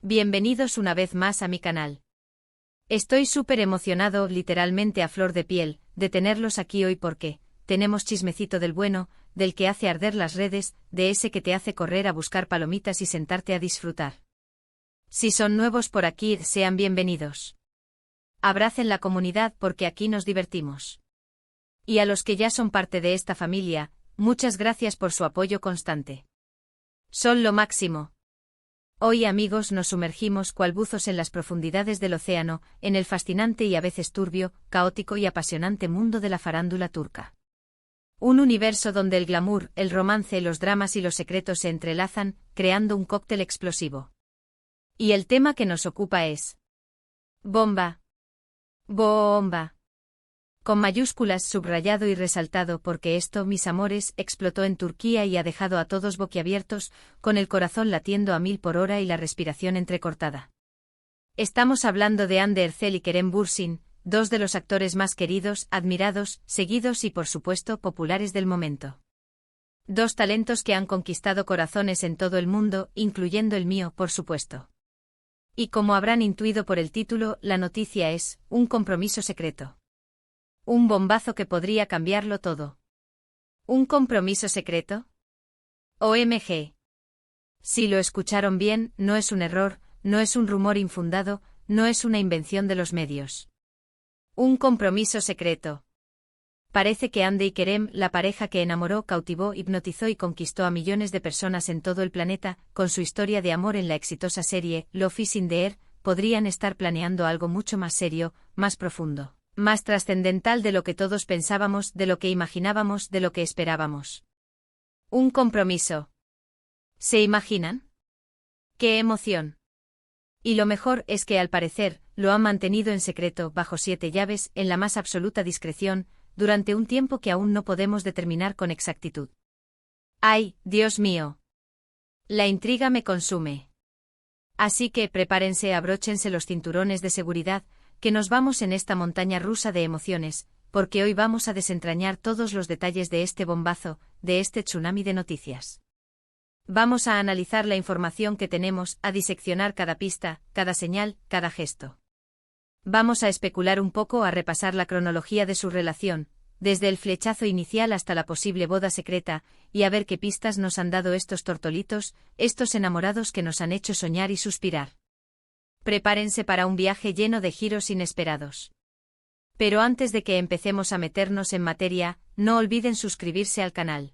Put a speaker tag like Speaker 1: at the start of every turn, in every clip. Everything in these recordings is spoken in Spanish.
Speaker 1: Bienvenidos una vez más a mi canal. Estoy súper emocionado, literalmente a flor de piel, de tenerlos aquí hoy porque tenemos chismecito del bueno, del que hace arder las redes, de ese que te hace correr a buscar palomitas y sentarte a disfrutar. Si son nuevos por aquí, sean bienvenidos. Abracen la comunidad porque aquí nos divertimos. Y a los que ya son parte de esta familia, muchas gracias por su apoyo constante. Son lo máximo. Hoy, amigos, nos sumergimos cual buzos en las profundidades del océano, en el fascinante y a veces turbio, caótico y apasionante mundo de la farándula turca. Un universo donde el glamour, el romance, los dramas y los secretos se entrelazan, creando un cóctel explosivo. Y el tema que nos ocupa es bomba. Bomba. Con mayúsculas, subrayado y resaltado porque esto, mis amores, explotó en Turquía y ha dejado a todos boquiabiertos, con el corazón latiendo a 1000 por hora y la respiración entrecortada. Estamos hablando de Hande Erçel y Kerem Bürsin, dos de los actores más queridos, admirados, seguidos y por supuesto populares del momento. Dos talentos que han conquistado corazones en todo el mundo, incluyendo el mío, por supuesto. Y como habrán intuido por el título, la noticia es un compromiso secreto. Un bombazo que podría cambiarlo todo. ¿Un compromiso secreto? OMG. Si lo escucharon bien, no es un error, no es un rumor infundado, no es una invención de los medios. Un compromiso secreto. Parece que Hande y Kerem, la pareja que enamoró, cautivó, hipnotizó y conquistó a millones de personas en todo el planeta, con su historia de amor en la exitosa serie Love is in the Air, podrían estar planeando algo mucho más serio, más profundo. Más trascendental de lo que todos pensábamos, de lo que imaginábamos, de lo que esperábamos. Un compromiso. ¿Se imaginan? ¡Qué emoción! Y lo mejor es que al parecer, lo han mantenido en secreto, bajo 7 llaves, en la más absoluta discreción, durante un tiempo que aún no podemos determinar con exactitud. ¡Ay, Dios mío! La intriga me consume. Así que prepárense, abróchense los cinturones de seguridad, que nos vamos en esta montaña rusa de emociones, porque hoy vamos a desentrañar todos los detalles de este bombazo, de este tsunami de noticias. Vamos a analizar la información que tenemos, a diseccionar cada pista, cada señal, cada gesto. Vamos a especular un poco, a repasar la cronología de su relación, desde el flechazo inicial hasta la posible boda secreta, y a ver qué pistas nos han dado estos tortolitos, estos enamorados que nos han hecho soñar y suspirar. Prepárense para un viaje lleno de giros inesperados. Pero antes de que empecemos a meternos en materia, no olviden suscribirse al canal.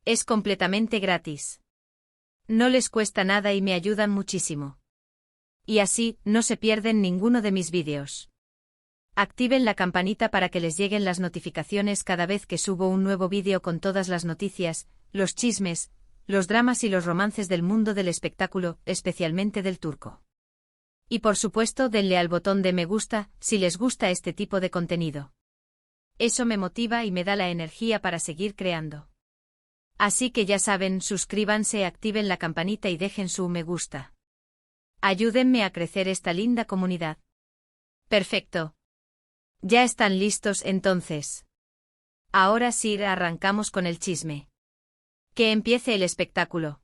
Speaker 1: Es completamente gratis. No les cuesta nada y me ayudan muchísimo. Y así, no se pierden ninguno de mis vídeos. Activen la campanita para que les lleguen las notificaciones cada vez que subo un nuevo vídeo con todas las noticias, los chismes, los dramas y los romances del mundo del espectáculo, especialmente del turco. Y por supuesto, denle al botón de me gusta, si les gusta este tipo de contenido. Eso me motiva y me da la energía para seguir creando. Así que ya saben, suscríbanse, activen la campanita y dejen su me gusta. Ayúdenme a crecer esta linda comunidad. Perfecto. ¿Ya están listos entonces? Ahora sí, arrancamos con el chisme. Que empiece el espectáculo.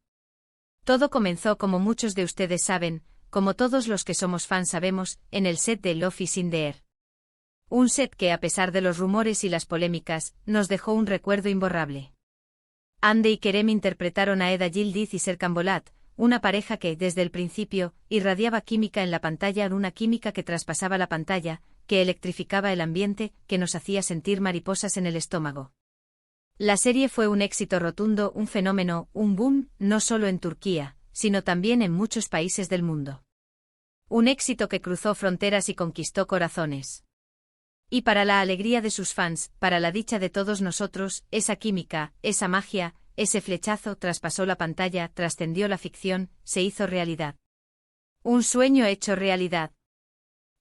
Speaker 1: Todo comenzó, como muchos de ustedes saben, como todos los que somos fans sabemos, en el set de Love is in the Air. Un set que, a pesar de los rumores y las polémicas, nos dejó un recuerdo imborrable. Hande y Kerem interpretaron a Eda Yildiz y Serkan Bolat, una pareja que, desde el principio, irradiaba química en la pantalla, una química que traspasaba la pantalla, que electrificaba el ambiente, que nos hacía sentir mariposas en el estómago. La serie fue un éxito rotundo, un fenómeno, un boom, no solo en Turquía, sino también en muchos países del mundo. Un éxito que cruzó fronteras y conquistó corazones. Y para la alegría de sus fans, para la dicha de todos nosotros, esa química, esa magia, ese flechazo traspasó la pantalla, trascendió la ficción, se hizo realidad. Un sueño hecho realidad.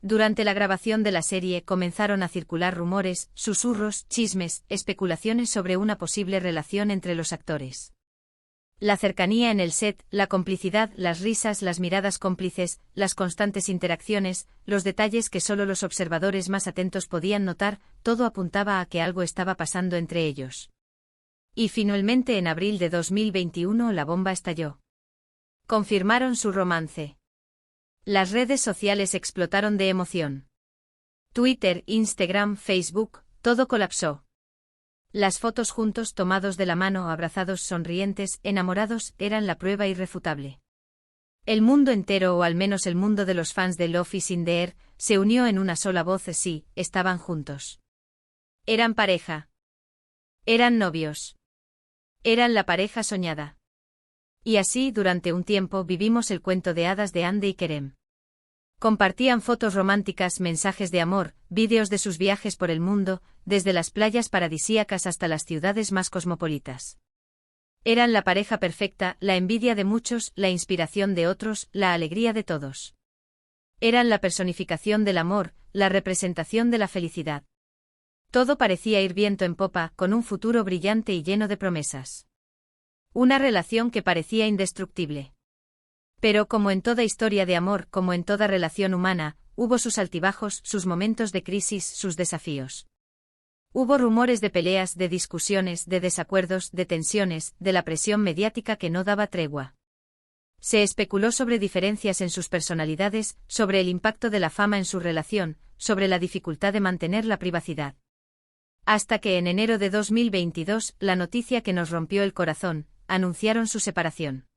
Speaker 1: Durante la grabación de la serie comenzaron a circular rumores, susurros, chismes, especulaciones sobre una posible relación entre los actores. La cercanía en el set, la complicidad, las risas, las miradas cómplices, las constantes interacciones, los detalles que solo los observadores más atentos podían notar, todo apuntaba a que algo estaba pasando entre ellos. Y finalmente en abril de 2021 la bomba estalló. Confirmaron su romance. Las redes sociales explotaron de emoción. Twitter, Instagram, Facebook, todo colapsó. Las fotos juntos tomados de la mano, abrazados, sonrientes, enamorados, eran la prueba irrefutable. El mundo entero, o al menos el mundo de los fans de Love is in the Air, se unió en una sola voz: sí, estaban juntos. Eran pareja. Eran novios. Eran la pareja soñada. Y así, durante un tiempo, vivimos el cuento de hadas de Andy y Kerem. Compartían fotos románticas, mensajes de amor, vídeos de sus viajes por el mundo, desde las playas paradisíacas hasta las ciudades más cosmopolitas. Eran la pareja perfecta, la envidia de muchos, la inspiración de otros, la alegría de todos. Eran la personificación del amor, la representación de la felicidad. Todo parecía ir viento en popa, con un futuro brillante y lleno de promesas. Una relación que parecía indestructible. Pero como en toda historia de amor, como en toda relación humana, hubo sus altibajos, sus momentos de crisis, sus desafíos. Hubo rumores de peleas, de discusiones, de desacuerdos, de tensiones, de la presión mediática que no daba tregua. Se especuló sobre diferencias en sus personalidades, sobre el impacto de la fama en su relación, sobre la dificultad de mantener la privacidad. Hasta que en enero de 2022, la noticia que nos rompió el corazón, anunciaron su separación.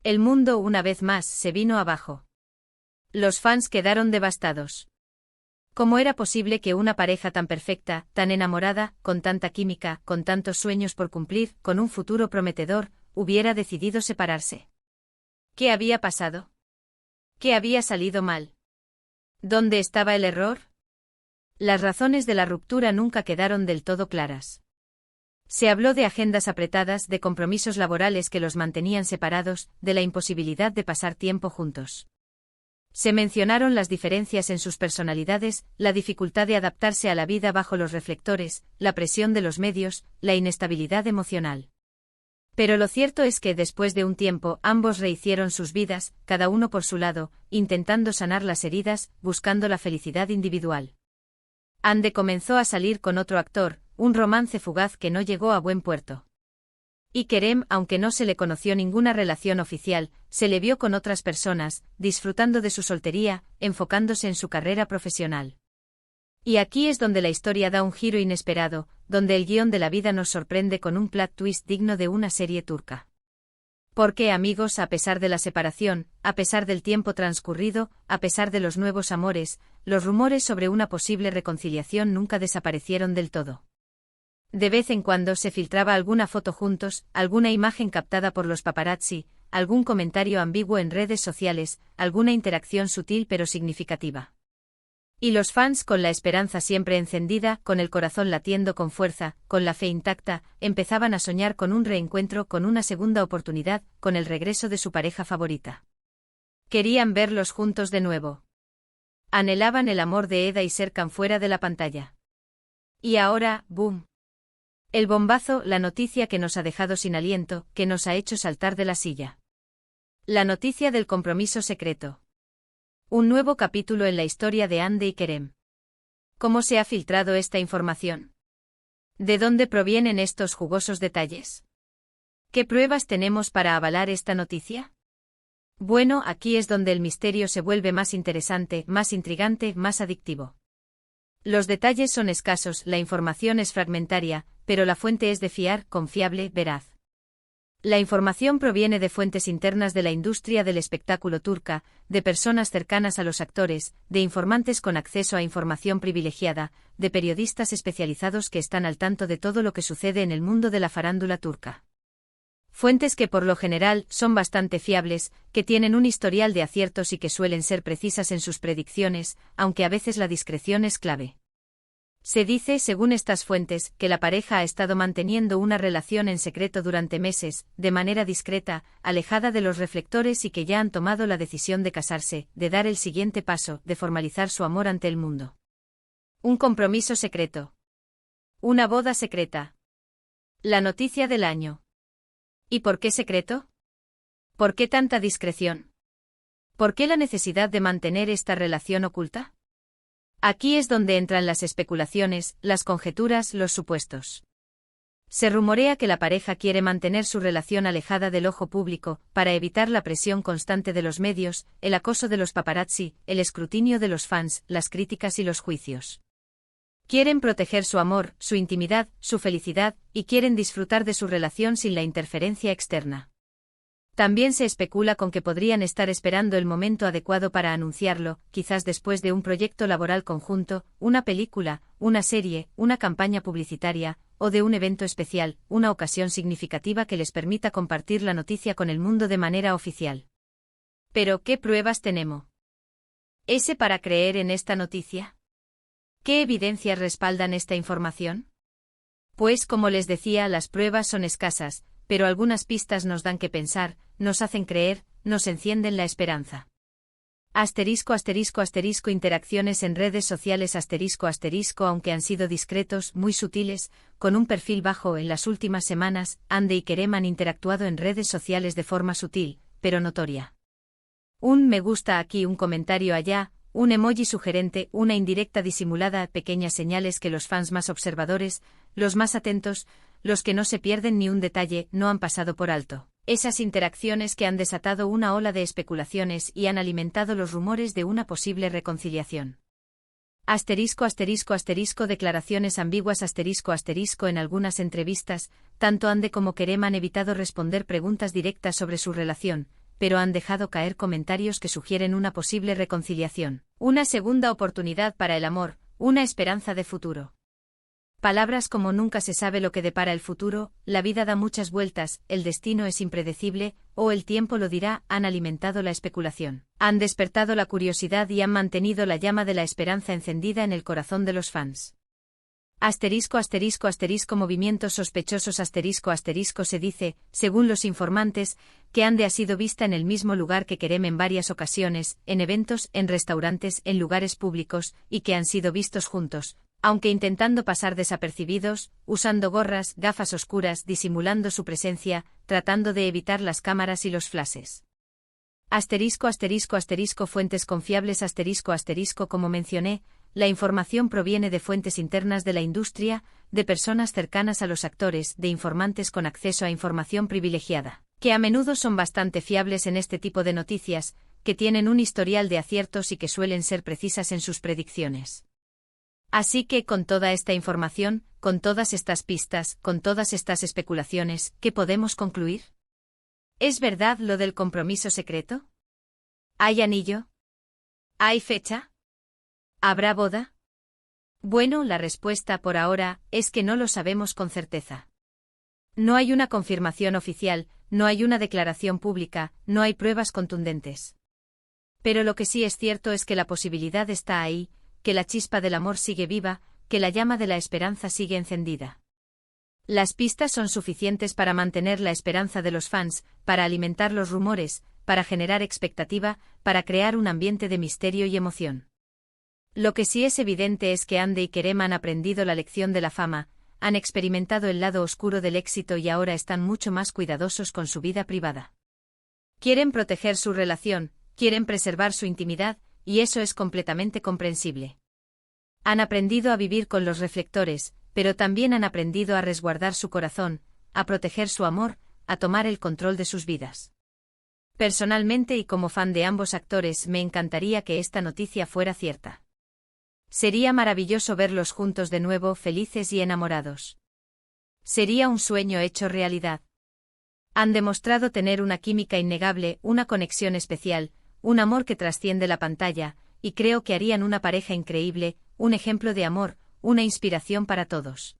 Speaker 1: El mundo una vez más se vino abajo. Los fans quedaron devastados. ¿Cómo era posible que una pareja tan perfecta, tan enamorada, con tanta química, con tantos sueños por cumplir, con un futuro prometedor, hubiera decidido separarse? ¿Qué había pasado? ¿Qué había salido mal? ¿Dónde estaba el error? Las razones de la ruptura nunca quedaron del todo claras. Se habló de agendas apretadas, de compromisos laborales que los mantenían separados, de la imposibilidad de pasar tiempo juntos. Se mencionaron las diferencias en sus personalidades, la dificultad de adaptarse a la vida bajo los reflectores, la presión de los medios, la inestabilidad emocional. Pero lo cierto es que después de un tiempo ambos rehicieron sus vidas, cada uno por su lado, intentando sanar las heridas, buscando la felicidad individual. Ande comenzó a salir con otro actor, un romance fugaz que no llegó a buen puerto. Y Kerem, aunque no se le conoció ninguna relación oficial, se le vio con otras personas, disfrutando de su soltería, enfocándose en su carrera profesional. Y aquí es donde la historia da un giro inesperado, donde el guión de la vida nos sorprende con un plot twist digno de una serie turca. Porque, amigos, a pesar de la separación, a pesar del tiempo transcurrido, a pesar de los nuevos amores, los rumores sobre una posible reconciliación nunca desaparecieron del todo. De vez en cuando se filtraba alguna foto juntos, alguna imagen captada por los paparazzi, algún comentario ambiguo en redes sociales, alguna interacción sutil pero significativa. Y los fans, con la esperanza siempre encendida, con el corazón latiendo con fuerza, con la fe intacta, empezaban a soñar con un reencuentro, con una segunda oportunidad, con el regreso de su pareja favorita. Querían verlos juntos de nuevo. Anhelaban el amor de Eda y Serkan fuera de la pantalla. Y ahora, ¡boom! El bombazo, la noticia que nos ha dejado sin aliento, que nos ha hecho saltar de la silla. La noticia del compromiso secreto. Un nuevo capítulo en la historia de Ande y Kerem. ¿Cómo se ha filtrado esta información? ¿De dónde provienen estos jugosos detalles? ¿Qué pruebas tenemos para avalar esta noticia? Bueno, aquí es donde el misterio se vuelve más interesante, más intrigante, más adictivo. Los detalles son escasos, la información es fragmentaria, pero la fuente es de fiar, confiable, veraz. La información proviene de fuentes internas de la industria del espectáculo turca, de personas cercanas a los actores, de informantes con acceso a información privilegiada, de periodistas especializados que están al tanto de todo lo que sucede en el mundo de la farándula turca. Fuentes que por lo general son bastante fiables, que tienen un historial de aciertos y que suelen ser precisas en sus predicciones, aunque a veces la discreción es clave. Se dice, según estas fuentes, que la pareja ha estado manteniendo una relación en secreto durante meses, de manera discreta, alejada de los reflectores y que ya han tomado la decisión de casarse, de dar el siguiente paso, de formalizar su amor ante el mundo. Un compromiso secreto. Una boda secreta. La noticia del año. ¿Y por qué secreto? ¿Por qué tanta discreción? ¿Por qué la necesidad de mantener esta relación oculta? Aquí es donde entran las especulaciones, las conjeturas, los supuestos. Se rumorea que la pareja quiere mantener su relación alejada del ojo público, para evitar la presión constante de los medios, el acoso de los paparazzi, el escrutinio de los fans, las críticas y los juicios. Quieren proteger su amor, su intimidad, su felicidad, y quieren disfrutar de su relación sin la interferencia externa. También se especula con que podrían estar esperando el momento adecuado para anunciarlo, quizás después de un proyecto laboral conjunto, una película, una serie, una campaña publicitaria, o de un evento especial, una ocasión significativa que les permita compartir la noticia con el mundo de manera oficial. ¿Pero qué pruebas tenemos? ¿Es para creer en esta noticia? ¿Qué evidencias respaldan esta información? Pues como les decía, las pruebas son escasas, pero algunas pistas nos dan que pensar, nos hacen creer, nos encienden la esperanza. ***** Interacciones en redes sociales ****, aunque han sido discretos, muy sutiles, con un perfil bajo en las últimas semanas, Hande y Kerem han interactuado en redes sociales de forma sutil, pero notoria. Un me gusta aquí, un comentario allá, un emoji sugerente, una indirecta disimulada, pequeñas señales que los fans más observadores, los más atentos, los que no se pierden ni un detalle, no han pasado por alto. Esas interacciones que han desatado una ola de especulaciones y han alimentado los rumores de una posible reconciliación. ****, declaraciones ambiguas ****, en algunas entrevistas, tanto Hande como Kerem han evitado responder preguntas directas sobre su relación, pero han dejado caer comentarios que sugieren una posible reconciliación, una segunda oportunidad para el amor, una esperanza de futuro. Palabras como nunca se sabe lo que depara el futuro, la vida da muchas vueltas, el destino es impredecible, o el tiempo lo dirá, han alimentado la especulación, han despertado la curiosidad y han mantenido la llama de la esperanza encendida en el corazón de los fans. Movimientos sospechosos se dice, según los informantes, que Hande ha sido vista en el mismo lugar que Kerem en varias ocasiones, en eventos, en restaurantes, en lugares públicos, y que han sido vistos juntos, aunque intentando pasar desapercibidos, usando gorras, gafas oscuras, disimulando su presencia, tratando de evitar las cámaras y los flashes. Fuentes confiables como mencioné, la información proviene de fuentes internas de la industria, de personas cercanas a los actores, de informantes con acceso a información privilegiada, que a menudo son bastante fiables en este tipo de noticias, que tienen un historial de aciertos y que suelen ser precisas en sus predicciones. Así que con toda esta información, con todas estas pistas, con todas estas especulaciones, ¿qué podemos concluir? ¿Es verdad lo del compromiso secreto? ¿Hay anillo? ¿Hay fecha? ¿Habrá boda? Bueno, la respuesta por ahora es que no lo sabemos con certeza. No hay una confirmación oficial, no hay una declaración pública, no hay pruebas contundentes. Pero lo que sí es cierto es que la posibilidad está ahí, que la chispa del amor sigue viva, que la llama de la esperanza sigue encendida. Las pistas son suficientes para mantener la esperanza de los fans, para alimentar los rumores, para generar expectativa, para crear un ambiente de misterio y emoción. Lo que sí es evidente es que Hande y Kerem han aprendido la lección de la fama, han experimentado el lado oscuro del éxito y ahora están mucho más cuidadosos con su vida privada. Quieren proteger su relación, quieren preservar su intimidad, y eso es completamente comprensible. Han aprendido a vivir con los reflectores, pero también han aprendido a resguardar su corazón, a proteger su amor, a tomar el control de sus vidas. Personalmente y como fan de ambos actores me encantaría que esta noticia fuera cierta. Sería maravilloso verlos juntos de nuevo, felices y enamorados. Sería un sueño hecho realidad. Han demostrado tener una química innegable, una conexión especial, un amor que trasciende la pantalla, y creo que harían una pareja increíble, un ejemplo de amor, una inspiración para todos.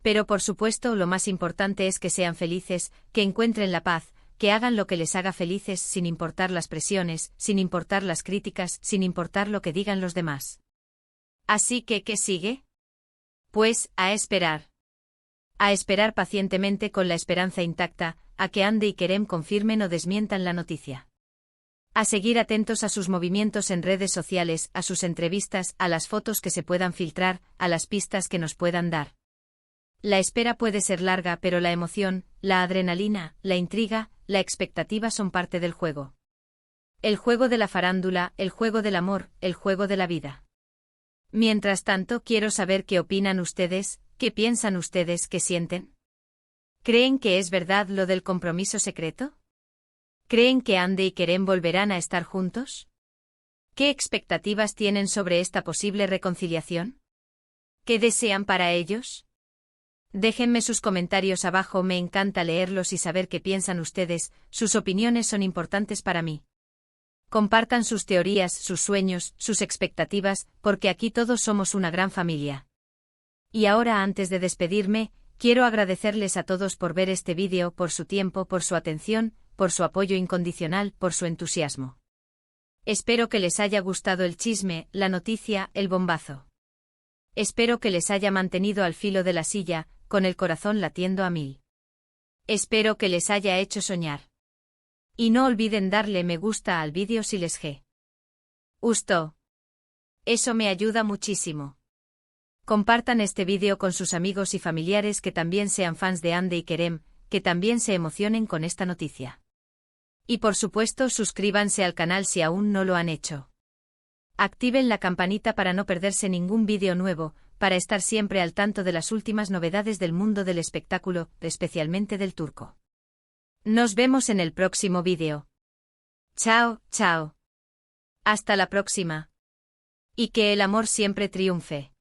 Speaker 1: Pero por supuesto lo más importante es que sean felices, que encuentren la paz, que hagan lo que les haga felices sin importar las presiones, sin importar las críticas, sin importar lo que digan los demás. Así que, ¿qué sigue? Pues, a esperar. A esperar pacientemente con la esperanza intacta, a que Hande y Kerem confirmen o desmientan la noticia. A seguir atentos a sus movimientos en redes sociales, a sus entrevistas, a las fotos que se puedan filtrar, a las pistas que nos puedan dar. La espera puede ser larga, pero la emoción, la adrenalina, la intriga, la expectativa son parte del juego. El juego de la farándula, el juego del amor, el juego de la vida. Mientras tanto, quiero saber qué opinan ustedes, qué piensan ustedes, qué sienten. ¿Creen que es verdad lo del compromiso secreto? ¿Creen que Ande y Kerem volverán a estar juntos? ¿Qué expectativas tienen sobre esta posible reconciliación? ¿Qué desean para ellos? Déjenme sus comentarios abajo, me encanta leerlos y saber qué piensan ustedes, sus opiniones son importantes para mí. Compartan sus teorías, sus sueños, sus expectativas, porque aquí todos somos una gran familia. Y ahora, antes de despedirme, quiero agradecerles a todos por ver este vídeo, por su tiempo, por su atención, por su apoyo incondicional, por su entusiasmo. Espero que les haya gustado el chisme, la noticia, el bombazo. Espero que les haya mantenido al filo de la silla, con el corazón latiendo a 1000. Espero que les haya hecho soñar. Y no olviden darle me gusta al vídeo si les gustó. Eso me ayuda muchísimo. Compartan este vídeo con sus amigos y familiares que también sean fans de Ande y Kerem, que también se emocionen con esta noticia. Y por supuesto suscríbanse al canal si aún no lo han hecho. Activen la campanita para no perderse ningún vídeo nuevo, para estar siempre al tanto de las últimas novedades del mundo del espectáculo, especialmente del turco. Nos vemos en el próximo vídeo. Chao, chao. Hasta la próxima. Y que el amor siempre triunfe.